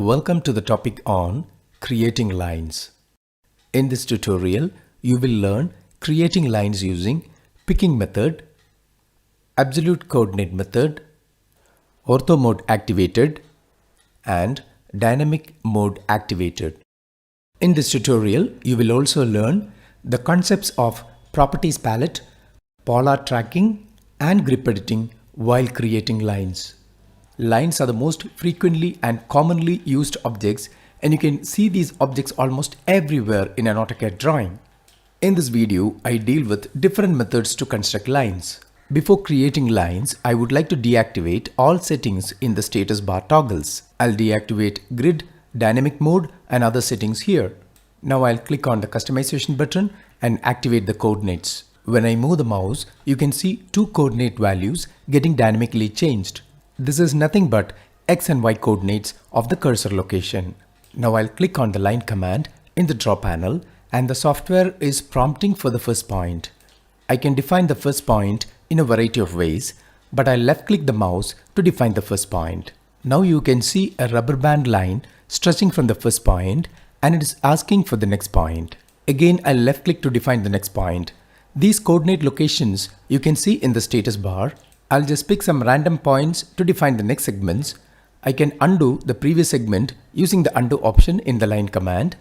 Welcome to the topic on creating lines. In this tutorial, you will learn creating lines using picking method, absolute coordinate method, ortho mode activated, and dynamic mode activated. In this tutorial, you will also learn the concepts of properties palette, polar tracking, and grip editing while creating lines. Lines are the most frequently and commonly used objects, and you can see these objects almost everywhere in an AutoCAD drawing. In this video, I deal with different methods to construct lines. Before creating lines, I would like to deactivate all settings in the status bar toggles. I'll deactivate grid, dynamic mode, and other settings here. Now I'll click on the customization button and activate the coordinates. When I move the mouse, you can see two coordinate values getting dynamically changed. This is nothing but X and Y coordinates of the cursor location. Now I'll click on the line command in the draw panel and the software is prompting for the first point. I can define the first point in a variety of ways, but I'll left click the mouse to define the first point. Now you can see a rubber band line stretching from the first point and it is asking for the next point. Again, I'll left click to define the next point. These coordinate locations you can see in the status bar. I'll just pick some random points to define the next segments. I can undo the previous segment using the undo option in the line command.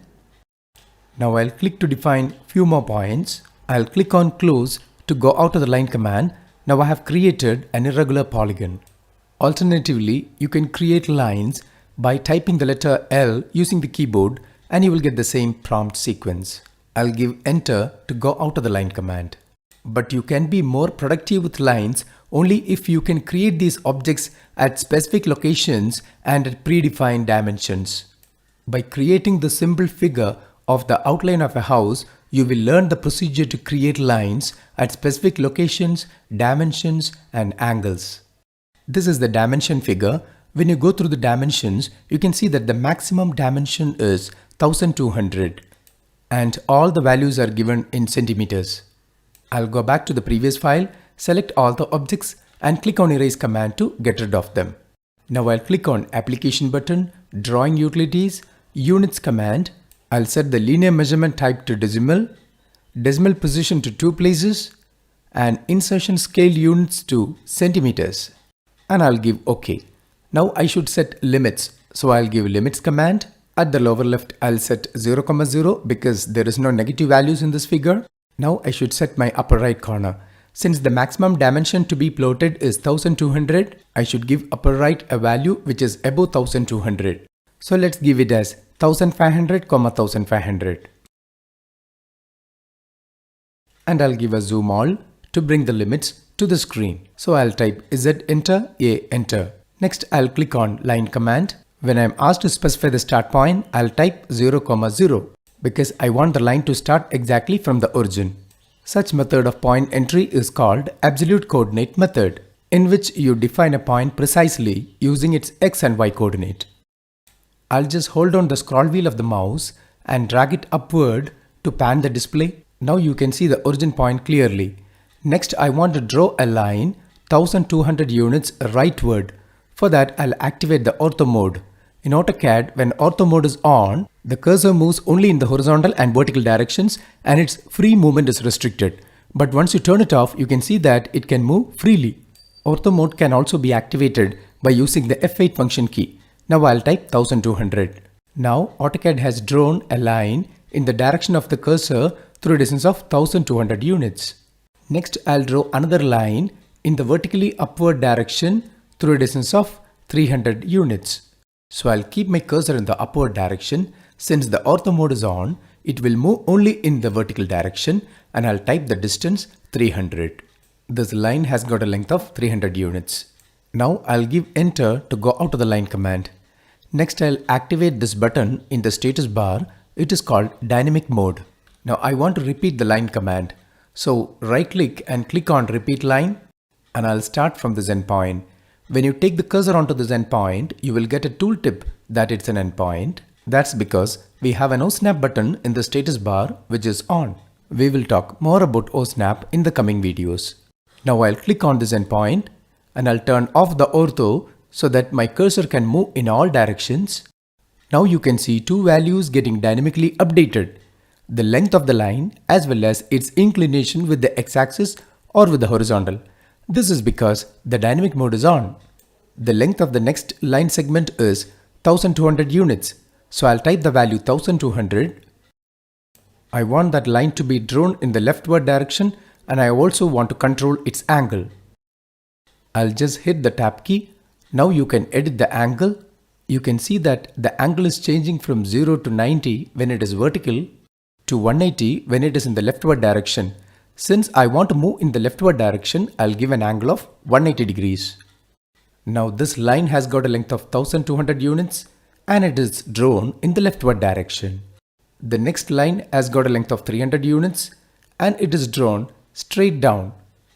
Now I'll click to define few more points. I'll click on close to go out of the line command. Now I have created an irregular polygon. Alternatively, you can create lines by typing the letter L using the keyboard and you will get the same prompt sequence. I'll give enter to go out of the line command. But you can be more productive with lines only if you can create these objects at specific locations and at predefined dimensions. By creating the simple figure of the outline of a house, you will learn the procedure to create lines at specific locations, dimensions, and angles. This is the dimension figure. When you go through the dimensions, you can see that the maximum dimension is 1200 and all the values are given in centimeters. I'll go back to the previous file, select all the objects and click on erase command to get rid of them. Now I'll click on application button, drawing utilities, units command. I'll set the linear measurement type to decimal, decimal position to 2 places and insertion scale units to centimeters. And I'll give OK. Now I should set limits. So I'll give limits command. At the lower left, I'll set 0, 0 because there is no negative values in this figure. Now I should set my upper right corner. Since the maximum dimension to be plotted is 1200, I should give upper right a value which is above 1200. So let's give it as 1500, 1500. And I'll give a zoom all to bring the limits to the screen. So I'll type Z enter, A enter. Next I'll click on line command. When I'm asked to specify the start point, I'll type 0, 0. Because I want the line to start exactly from the origin. Such method of point entry is called absolute coordinate method, in which you define a point precisely using its X and Y coordinate. I'll just hold on the scroll wheel of the mouse and drag it upward to pan the display. Now you can see the origin point clearly. Next I want to draw a line 1200 units rightward. For that I'll activate the ortho mode. In AutoCAD, when ortho mode is on, the cursor moves only in the horizontal and vertical directions and its free movement is restricted. But once you turn it off, you can see that it can move freely. Ortho mode can also be activated by using the F8 function key. Now I'll type 1200. Now AutoCAD has drawn a line in the direction of the cursor through a distance of 1200 units. Next I'll draw another line in the vertically upward direction through a distance of 300 units. So I'll keep my cursor in the upward direction. Since the ortho mode is on, it will move only in the vertical direction and I'll type the distance 300. This line has got a length of 300 units. Now I'll give enter to go out of the line command. Next I'll activate this button in the status bar. It is called dynamic mode. Now I want to repeat the line command. So right click and click on repeat line and I'll start from this endpoint. When you take the cursor onto this endpoint, you will get a tooltip that it's an endpoint. That's because we have an OSnap button in the status bar which is on. We will talk more about OSnap in the coming videos. Now I'll click on this endpoint and I'll turn off the ortho so that my cursor can move in all directions. Now you can see two values getting dynamically updated. The length of the line as well as its inclination with the x-axis or with the horizontal. This is because the dynamic mode is on. The length of the next line segment is 1200 units. So I'll type the value 1200. I want that line to be drawn in the leftward direction and I also want to control its angle. I'll just hit the tab key. Now you can edit the angle. You can see that the angle is changing from 0 to 90 when it is vertical to 180 when it is in the leftward direction. Since I want to move in the leftward direction, I'll give an angle of 180 degrees. Now this line has got a length of 1200 units and it is drawn in the leftward direction. The next line has got a length of 300 units and it is drawn straight down.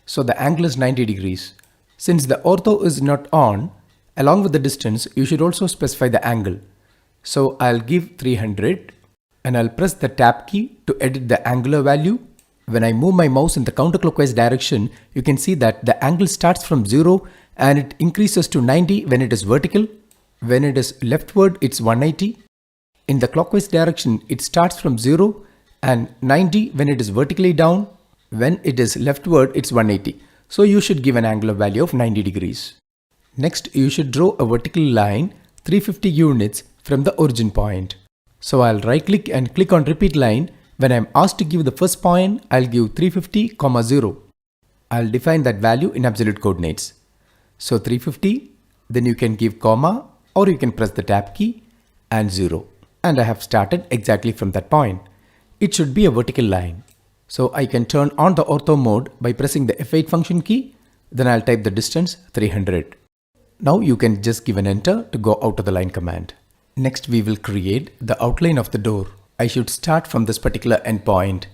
So the angle is 90 degrees. Since the ortho is not on, along with the distance, you should also specify the angle. So I'll give 300 and I'll press the tab key to edit the angular value. When I move my mouse in the counterclockwise direction, you can see that the angle starts from 0 and it increases to 90 when it is vertical. When it is leftward, it's 180. In the clockwise direction, it starts from 0 and 90 when it is vertically down. When it is leftward, it's 180. So you should give an angular value of 90 degrees. Next, you should draw a vertical line 350 units from the origin point. So I'll right click and click on repeat line. When I'm asked to give the first point, I'll give 350, 0. I'll define that value in absolute coordinates. So 350, then you can give comma or you can press the tab key and 0. And I have started exactly from that point. It should be a vertical line. So I can turn on the ortho mode by pressing the F8 function key. Then I'll type the distance 300. Now you can just give an enter to go out of the line command. Next we will create the outline of the door. I should start from this particular endpoint.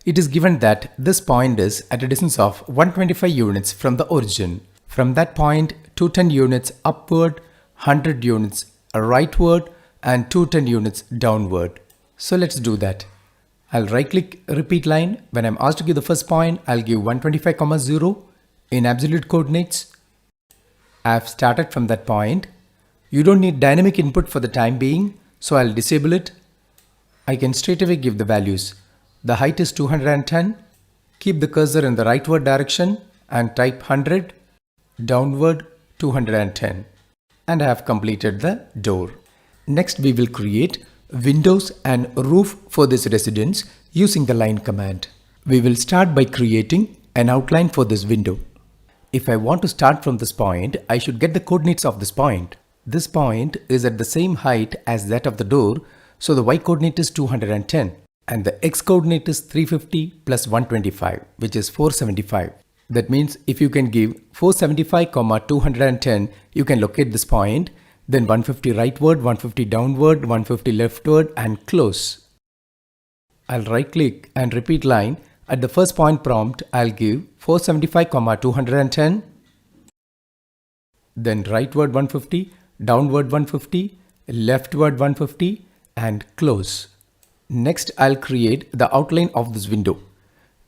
It is given that this point is at a distance of 125 units from the origin. From that point, 210 units upward, 100 units rightward and 210 units downward. So let's do that. I'll right click repeat line. When I'm asked to give the first point, I'll give 125, 0 in absolute coordinates. I've started from that point. You don't need dynamic input for the time being, so I'll disable it. I can straight away give the values. The height is 210. Keep the cursor in the rightward direction and type 100, downward 210. And I have completed the door. Next we will create windows and roof for this residence using the line command. We will start by creating an outline for this window. If I want to start from this point, I should get the coordinates of this point. This point is at the same height as that of the door, so the y coordinate is 210 and the x coordinate is 350 plus 125, which is 475. That means if you can give 475, 210, you can locate this point, then 150 rightward, 150 downward, 150 leftward and close. I'll right click and repeat line. At the first point prompt, I'll give 475, 210, then rightward 150, downward 150, leftward 150 and close. Next, I'll create the outline of this window.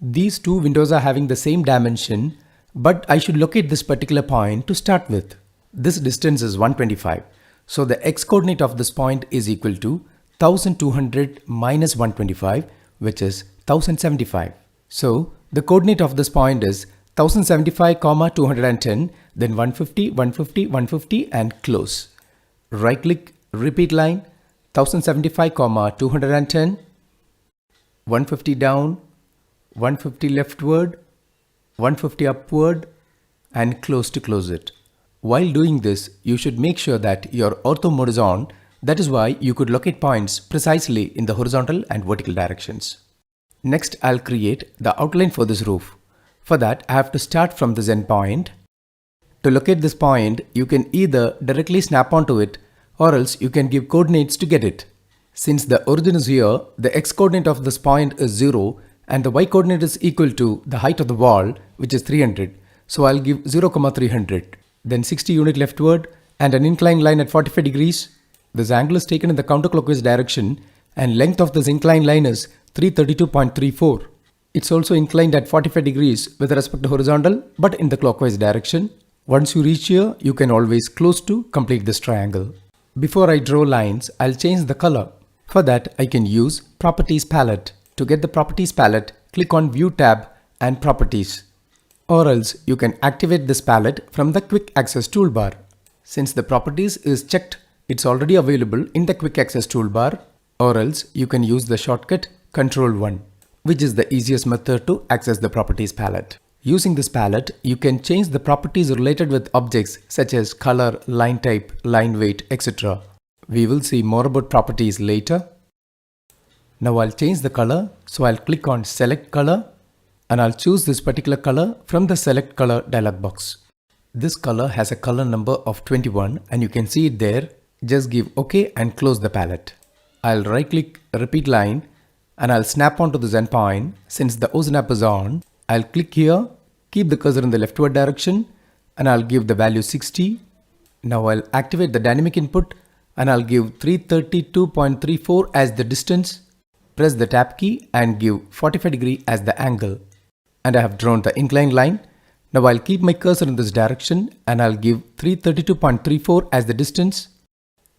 These two windows are having the same dimension, but I should locate this particular point to start with. This distance is 125. So the x coordinate of this point is equal to 1200 minus 125, which is 1075. So the coordinate of this point is 1075, 210, then 150, 150, 150 and close. Right click, repeat line, 1075, 210, 150 down, 150 leftward, 150 upward and close to close it. While doing this, you should make sure that your ortho mode is on. That is why you could locate points precisely in the horizontal and vertical directions. Next, I'll create the outline for this roof. For that, I have to start from this endpoint. To locate this point, you can either directly snap onto it or else you can give coordinates to get it. Since the origin is here, the x coordinate of this point is 0 and the y coordinate is equal to the height of the wall, which is 300. So I'll give 0, 300. Then 60 unit leftward and an inclined line at 45 degrees. This angle is taken in the counterclockwise direction and length of this inclined line is 332.34. It's also inclined at 45 degrees with respect to horizontal but in the clockwise direction. Once you reach here, you can always close to complete this triangle. Before I draw lines, I'll change the color. For that, I can use Properties palette. To get the Properties palette, click on View tab and Properties. Or else you can activate this palette from the Quick Access toolbar. Since the Properties is checked, it's already available in the Quick Access toolbar. Or else you can use the shortcut Ctrl+1, which is the easiest method to access the Properties palette. Using this palette, you can change the properties related with objects such as color, line type, line weight, etc. We will see more about properties later. Now I'll change the color, so I'll click on Select Color and I'll choose this particular color from the Select Color dialog box. This color has a color number of 21 and you can see it there. Just give OK and close the palette. I'll right click Repeat Line and I'll snap onto this endpoint. Since the OSnap is on, I'll click here, keep the cursor in the leftward direction and I'll give the value 60. Now I'll activate the dynamic input and I'll give 332.34 as the distance. Press the tab key and give 45 degree as the angle. And I have drawn the inclined line. Now I'll keep my cursor in this direction and I'll give 332.34 as the distance.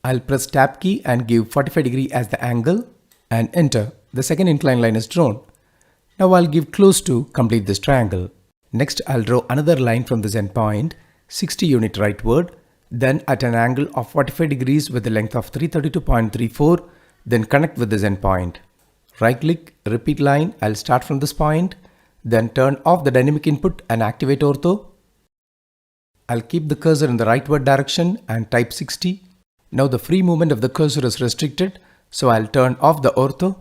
I'll press tab key and give 45 degree as the angle and enter. The second inclined line is drawn. Now I'll give close to complete this triangle. Next I'll draw another line from this endpoint, 60 unit rightward, then at an angle of 45 degrees with a length of 332.34, then connect with this endpoint. Right click, repeat line, I'll start from this point, then turn off the dynamic input and activate ortho. I'll keep the cursor in the rightward direction and type 60. Now the free movement of the cursor is restricted, so I'll turn off the ortho.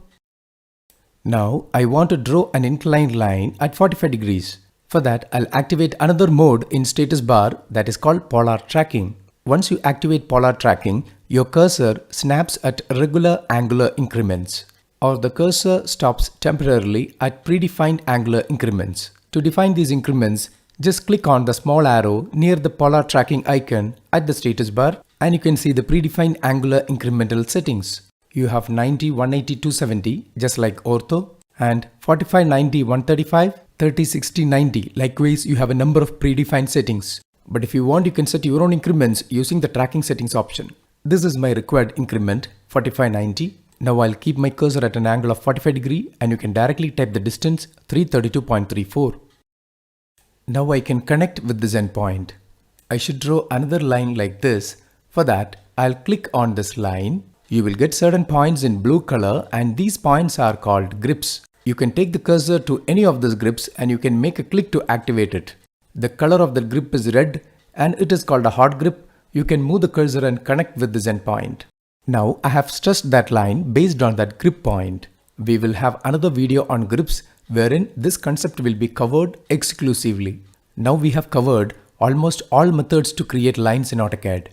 Now I want to draw an inclined line at 45 degrees. For that, I'll activate another mode in status bar that is called polar tracking. Once you activate polar tracking, your cursor snaps at regular angular increments, or the cursor stops temporarily at predefined angular increments. To define these increments, just click on the small arrow near the polar tracking icon at the status bar and you can see the predefined angular incremental settings. You have 90, 180, 270 just like ortho, and 45, 90, 135, 30, 60, 90. Likewise, you have a number of predefined settings. But if you want, you can set your own increments using the tracking settings option. This is my required increment, 45, 90. Now I'll keep my cursor at an angle of 45 degree and you can directly type the distance 332.34. Now I can connect with this endpoint. I should draw another line like this. For that, I'll click on this line. You will get certain points in blue color and these points are called grips. You can take the cursor to any of these grips and you can make a click to activate it. The color of the grip is red and it is called a hot grip. You can move the cursor and connect with this endpoint. Now I have stressed that line based on that grip point. We will have another video on grips wherein this concept will be covered exclusively. Now we have covered almost all methods to create lines in AutoCAD.